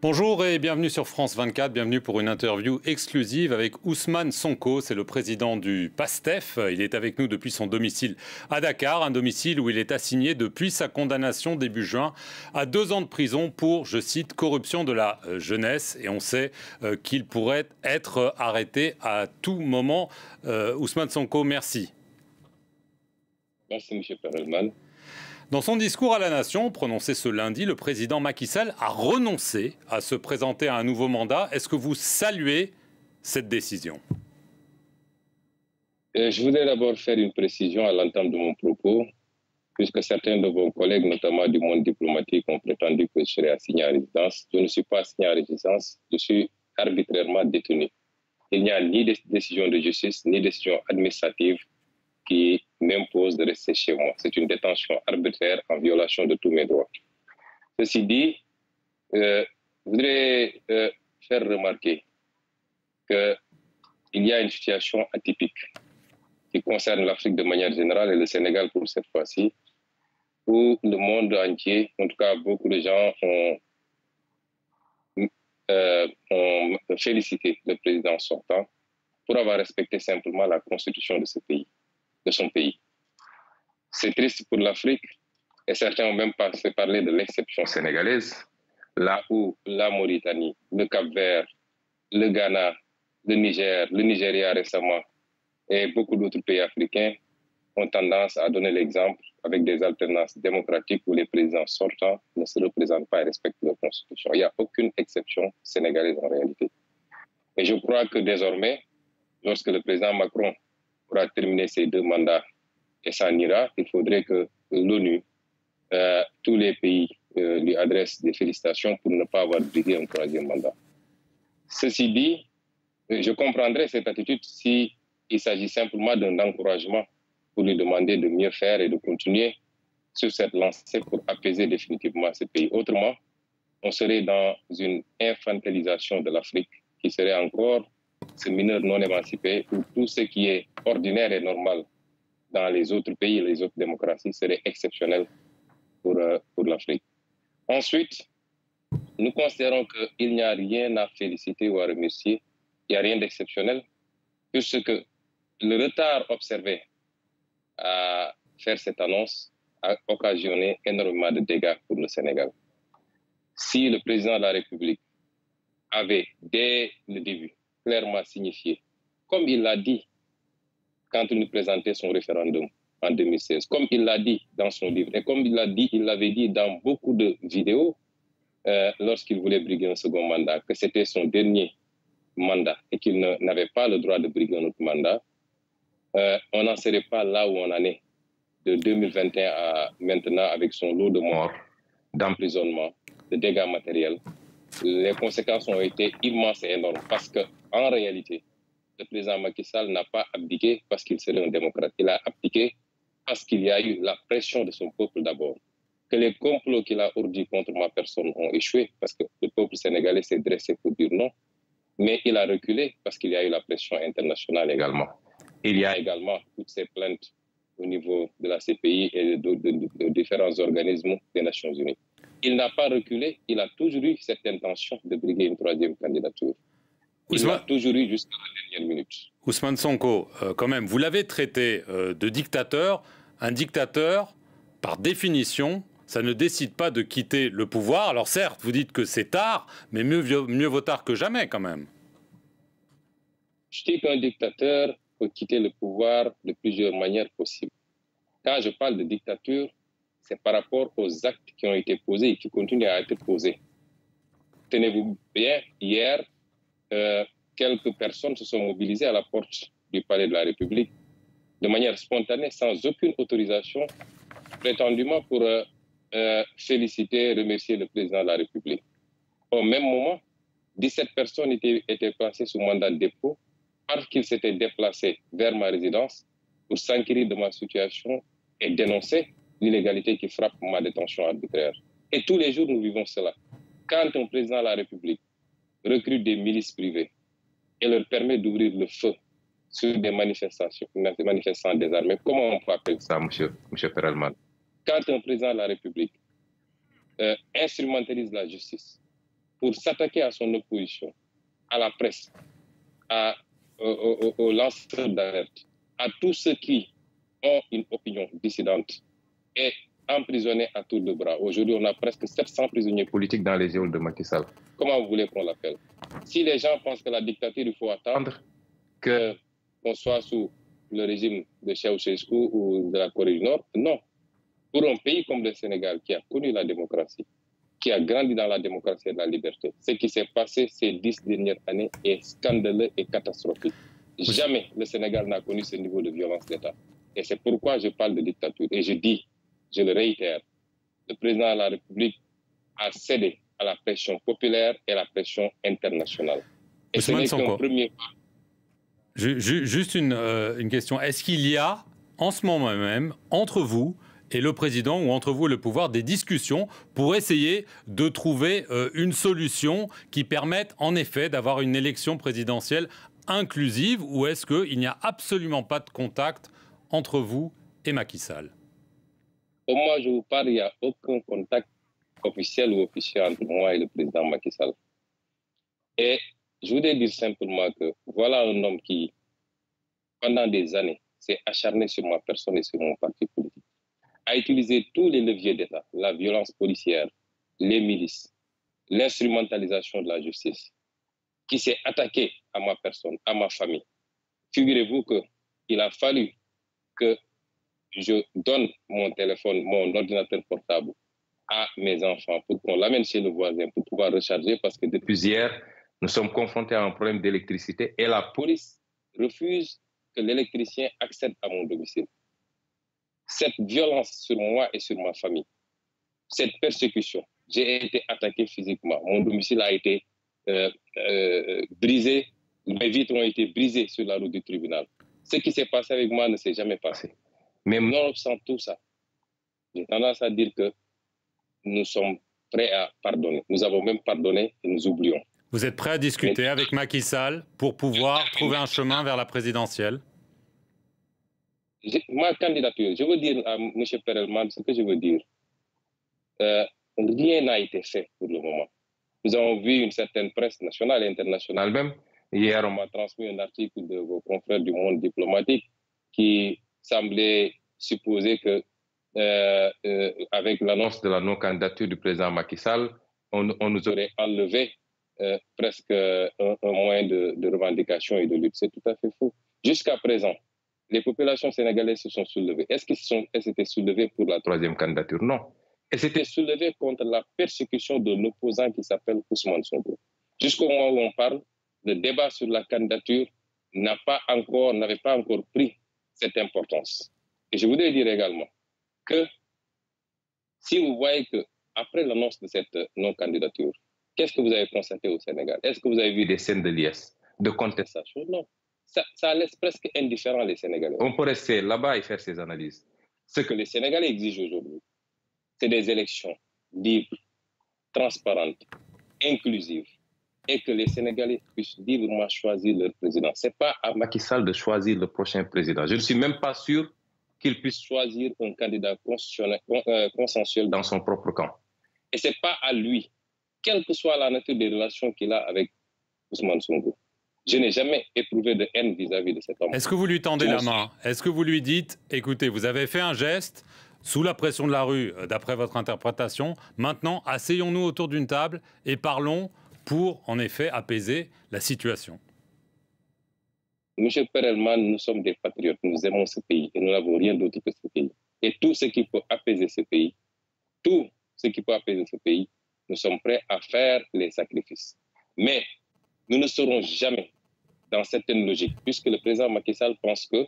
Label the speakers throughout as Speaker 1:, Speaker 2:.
Speaker 1: Bonjour et bienvenue sur France 24, bienvenue pour une interview exclusive avec Ousmane Sonko, c'est le président du PASTEF. Il est avec nous depuis son domicile à Dakar, un domicile où il est assigné depuis sa condamnation début juin à 2 ans de prison pour, je cite, corruption de la jeunesse. Et on sait qu'il pourrait être arrêté à tout moment. Ousmane Sonko, merci.
Speaker 2: Merci, M. Perelman.
Speaker 1: Dans son discours à la nation, prononcé ce lundi, le président Macky Sall a renoncé à se présenter à un nouveau mandat. Est-ce que vous saluez cette décision?
Speaker 2: Je voudrais d'abord faire une précision à l'entame de mon propos, puisque certains de vos collègues, notamment du monde diplomatique, ont prétendu que je serais assigné à résidence. Je ne suis pas assigné à résidence, je suis arbitrairement détenu. Il n'y a ni décision de justice, ni décision administrative qui m'impose de rester chez moi. C'est une détention arbitraire en violation de tous mes droits. Ceci dit, je voudrais faire remarquer qu'il y a une situation atypique qui concerne l'Afrique de manière générale et le Sénégal pour cette fois-ci, où le monde entier, en tout cas beaucoup de gens ont félicité le président sortant pour avoir respecté simplement la constitution de ce pays, de son pays. C'est triste pour l'Afrique et certains ont même parlé de l'exception sénégalaise, là où la Mauritanie, le Cap-Vert, le Ghana, le Niger, le Nigeria récemment et beaucoup d'autres pays africains ont tendance à donner l'exemple avec des alternances démocratiques où les présidents sortants ne se représentent pas et respectent leur constitution. Il n'y a aucune exception sénégalaise en réalité. Et je crois que désormais, lorsque le président Macron aura terminé ses 2 mandats et s'en ira, il faudrait que l'ONU, tous les pays lui adressent des félicitations pour ne pas avoir brigué un 3e mandat. Ceci dit, je comprendrais cette attitude s'il s'agit simplement d'un encouragement pour lui demander de mieux faire et de continuer sur cette lancée pour apaiser définitivement ce pays. Autrement, on serait dans une infantilisation de l'Afrique qui serait encore ce mineur non émancipé où tout ce qui est ordinaire et normal dans les autres pays et les autres démocraties serait exceptionnel pour l'Afrique. Ensuite, nous considérons qu'il n'y a rien à féliciter ou à remercier, il n'y a rien d'exceptionnel, puisque le retard observé à faire cette annonce a occasionné énormément de dégâts pour le Sénégal. Si le président de la République avait, dès le début, clairement signifié, comme il l'a dit quand il nous présentait son référendum en 2016, comme il l'a dit dans son livre, et comme il l'avait dit dans beaucoup de vidéos lorsqu'il voulait briguer un second mandat, que c'était son dernier mandat et qu'il n'avait pas le droit de briguer un autre mandat, on n'en serait pas là où on en est de 2021 à maintenant avec son lot de morts, d'emprisonnement, de dégâts matériels. Les conséquences ont été immenses et énormes parce qu'en réalité, le président Macky Sall n'a pas abdiqué parce qu'il serait un démocrate. Il a abdiqué parce qu'il y a eu la pression de son peuple d'abord. Que les complots qu'il a ourdis contre ma personne ont échoué parce que le peuple sénégalais s'est dressé pour dire non. Mais il a reculé parce qu'il y a eu la pression internationale également. Il y a également toutes ces plaintes au niveau de la CPI et de différents organismes des Nations Unies. Il n'a pas reculé, il a toujours eu cette intention de briguer une 3e candidature. Il l'a toujours eu jusqu'à la dernière minute.
Speaker 1: Ousmane Sonko, quand même, vous l'avez traité de dictateur. Un dictateur, par définition, ça ne décide pas de quitter le pouvoir. Alors certes, vous dites que c'est tard, mais mieux vaut tard que jamais quand même.
Speaker 2: Je dis qu'un dictateur peut quitter le pouvoir de plusieurs manières possibles. Quand je parle de dictature, c'est par rapport aux actes qui ont été posés et qui continuent à être posés. Tenez-vous bien, hier, quelques personnes se sont mobilisées à la porte du palais de la République de manière spontanée, sans aucune autorisation, prétendument pour féliciter, remercier le président de la République. Au même moment, 17 personnes étaient placées sous mandat de dépôt parce qu'ils s'étaient déplacés vers ma résidence pour s'enquérir de ma situation et dénoncer l'illégalité qui frappe ma détention arbitraire. Et tous les jours, nous vivons cela. Quand un président de la République recrute des milices privées et leur permet d'ouvrir le feu sur des manifestants désarmés, comment on peut appeler ça, monsieur Perelman? Quand un président de la République instrumentalise la justice pour s'attaquer à son opposition, à la presse, aux lanceurs d'alerte, à tous ceux qui ont une opinion dissidente, est emprisonné à tour de bras. Aujourd'hui, on a presque 700 prisonniers politiques dans les geôles de Macky Sall. Comment vous voulez qu'on l'appelle? Si les gens pensent que la dictature, il faut attendre qu'on soit sous le régime de Ceausescu ou de la Corée du Nord, non. Pour un pays comme le Sénégal, qui a connu la démocratie, qui a grandi dans la démocratie et la liberté, ce qui s'est passé ces 10 dernières années est scandaleux et catastrophique. Jamais le Sénégal n'a connu ce niveau de violence d'État. Et c'est pourquoi je parle de dictature. Et je dis, je le réitère, le président de la République a cédé à la pression populaire et à la pression internationale. Et ce n'est qu'un premier pas.
Speaker 1: Juste une question. Est-ce qu'il y a, en ce moment même, entre vous et le président, ou entre vous et le pouvoir, des discussions pour essayer de trouver une solution qui permette, en effet, d'avoir une élection présidentielle inclusive, ou est-ce qu'il n'y a absolument pas de contact entre vous et Macky Sall?
Speaker 2: Au moment où je vous parle, il n'y a aucun contact officiel ou officiel entre moi et le président Macky Sall. Et je voudrais dire simplement que voilà un homme qui, pendant des années, s'est acharné sur ma personne et sur mon parti politique, a utilisé tous les leviers d'État, la violence policière, les milices, l'instrumentalisation de la justice, qui s'est attaqué à ma personne, à ma famille. Figurez-vous qu'il a fallu que je donne mon téléphone, mon ordinateur portable à mes enfants pour qu'on l'amène chez le voisin pour pouvoir recharger, parce que depuis hier, nous sommes confrontés à un problème d'électricité et la police refuse que l'électricien accède à mon domicile. Cette violence sur moi et sur ma famille, cette persécution, j'ai été attaqué physiquement. Mon domicile a été brisé, mes vitres ont été brisées sur la route du tribunal. Ce qui s'est passé avec moi ne s'est jamais passé. Mais nonobstant tout ça, j'ai tendance à dire que nous sommes prêts à pardonner. Nous avons même pardonné et nous oublions.
Speaker 1: Vous êtes prêt à discuter avec Macky Sall pour pouvoir trouver un chemin vers la présidentielle?
Speaker 2: Ma candidature, je veux dire à M. Perelman ce que je veux dire. Rien n'a été fait pour le moment. Nous avons vu une certaine presse nationale et internationale même. Hier, on m'a transmis un article de vos confrères du monde diplomatique qui semblait supposer que avec l'annonce de la non-candidature du président Macky Sall, on nous aurait enlevé presque un moyen de revendication et de lutte. C'est tout à fait faux. Jusqu'à présent, les populations sénégalaises se sont soulevées. Est-ce qu'elles s'étaient soulevées pour la troisième candidature? Non. Elles s'étaient soulevées contre la persécution de l'opposant qui s'appelle Ousmane Sonko. Jusqu'au moment où on parle, le débat sur la candidature n'avait pas encore pris cette importance. Et je voudrais dire également que si vous voyez qu'après l'annonce de cette non-candidature, qu'est-ce que vous avez constaté au Sénégal? Est-ce que vous avez vu des scènes de liesse, de contestation? Non. Ça laisse presque indifférent les Sénégalais. On peut rester là-bas et faire ses analyses. Ce que les Sénégalais exigent aujourd'hui, c'est des élections libres, transparentes, inclusives, et que les Sénégalais puissent librement choisir leur président. Ce n'est pas à Macky Sall de choisir le prochain président. Je ne suis même pas sûr qu'il puisse choisir un candidat consensuel dans son propre camp. Et ce n'est pas à lui, quelle que soit la nature des relations qu'il a avec Ousmane Sonko. Je n'ai jamais éprouvé de haine vis-à-vis de cet homme.
Speaker 1: Est-ce que vous lui tendez la main? Est-ce que vous lui dites, écoutez, vous avez fait un geste sous la pression de la rue, d'après votre interprétation, maintenant, asseyons-nous autour d'une table et parlons pour, en effet, apaiser la situation?
Speaker 2: Monsieur Perelman, nous sommes des patriotes, nous aimons ce pays et nous n'avons rien d'autre que ce pays. Et tout ce qui peut apaiser ce pays, nous sommes prêts à faire les sacrifices. Mais nous ne serons jamais dans certaine logique, puisque le président Macky Sall pense que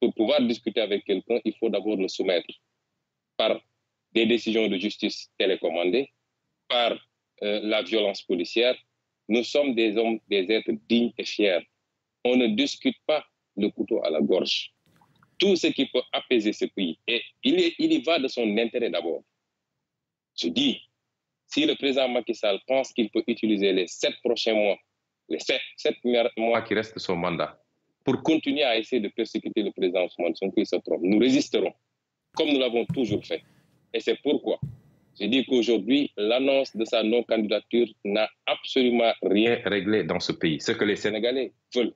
Speaker 2: pour pouvoir discuter avec quelqu'un, il faut d'abord le soumettre par des décisions de justice télécommandées, par la violence policière. Nous sommes des hommes, des êtres dignes et fiers. On ne discute pas le couteau à la gorge. Tout ce qui peut apaiser ce pays, et il y va de son intérêt d'abord. Je dis, si le président Macky Sall pense qu'il peut utiliser les 7 prochains mois, les 7 mois qui restent de son mandat, pour continuer à essayer de persécuter le président Ousmane Sonko, il se trompe. Nous résisterons, comme nous l'avons toujours fait. Et c'est pourquoi J'ai dit qu'aujourd'hui, l'annonce de sa non-candidature n'a absolument rien réglé dans ce pays. Ce que les Sénégalais veulent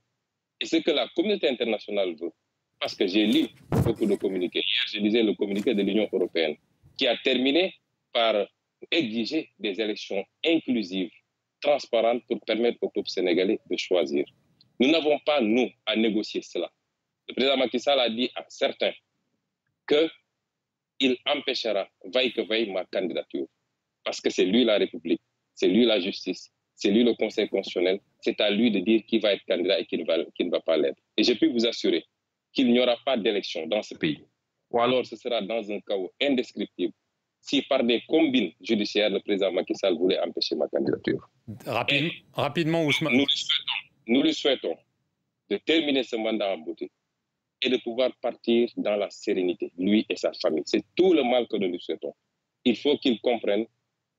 Speaker 2: et ce que la communauté internationale veut. Parce que j'ai lu beaucoup de communiqués. Hier, je lisais le communiqué de l'Union européenne qui a terminé par exiger des élections inclusives, transparentes pour permettre au peuple sénégalais de choisir. Nous n'avons pas, nous, à négocier cela. Le président Macky Sall a dit à certains qu'il empêchera, vaille que vaille, ma candidature. Parce que c'est lui la République, c'est lui la justice, c'est lui le Conseil constitutionnel, c'est à lui de dire qui va être candidat et qui ne va pas l'être. Et je peux vous assurer qu'il n'y aura pas d'élection dans ce pays. Ou alors ce sera dans un chaos indescriptible si par des combines judiciaires, le président Macky Sall voulait empêcher ma candidature.
Speaker 1: Rapidement, Ousmane.
Speaker 2: Nous lui souhaitons de terminer ce mandat en beauté et de pouvoir partir dans la sérénité, lui et sa famille. C'est tout le mal que nous lui souhaitons. Il faut qu'il comprenne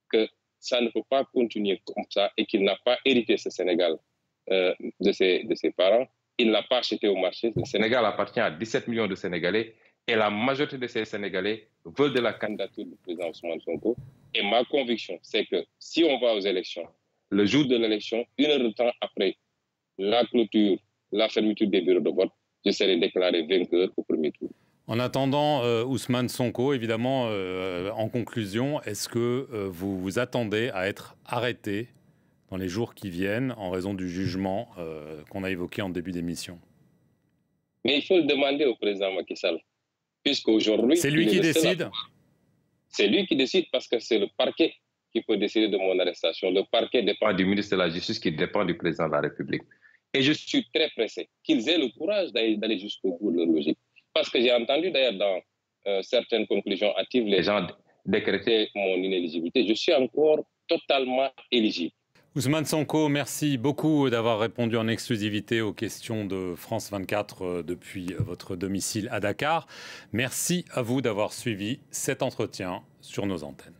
Speaker 2: que ça ne peut pas continuer comme ça et qu'il n'a pas hérité ce Sénégal de ses parents. Il ne l'a pas acheté au marché. Le Sénégal appartient à 17 millions de Sénégalais et la majorité de ces Sénégalais veulent de la candidature du président Ousmane Sonko. Et ma conviction, c'est que si on va aux élections, le jour de l'élection, 1 heure de temps après la clôture, la fermeture des bureaux de vote, je serai déclaré vainqueur au premier tour.
Speaker 1: En attendant, Ousmane Sonko, évidemment, en conclusion, est-ce que vous vous attendez à être arrêté dans les jours qui viennent en raison du jugement qu'on a évoqué en début d'émission?
Speaker 2: Mais il faut le demander au président Macky Sall, puisqu'aujourd'hui...
Speaker 1: C'est lui qui décide?
Speaker 2: C'est lui qui décide parce que c'est le parquet qui peut décider de mon arrestation. Le parquet dépend du ministre de la Justice qui dépend du président de la République. Et je suis très pressé qu'ils aient le courage d'aller jusqu'au bout de leur logique. Parce que j'ai entendu d'ailleurs dans certaines conclusions hâtives, les gens décréter mon inéligibilité. Je suis encore totalement éligible.
Speaker 1: Ousmane Sonko, merci beaucoup d'avoir répondu en exclusivité aux questions de France 24 depuis votre domicile à Dakar. Merci à vous d'avoir suivi cet entretien sur nos antennes.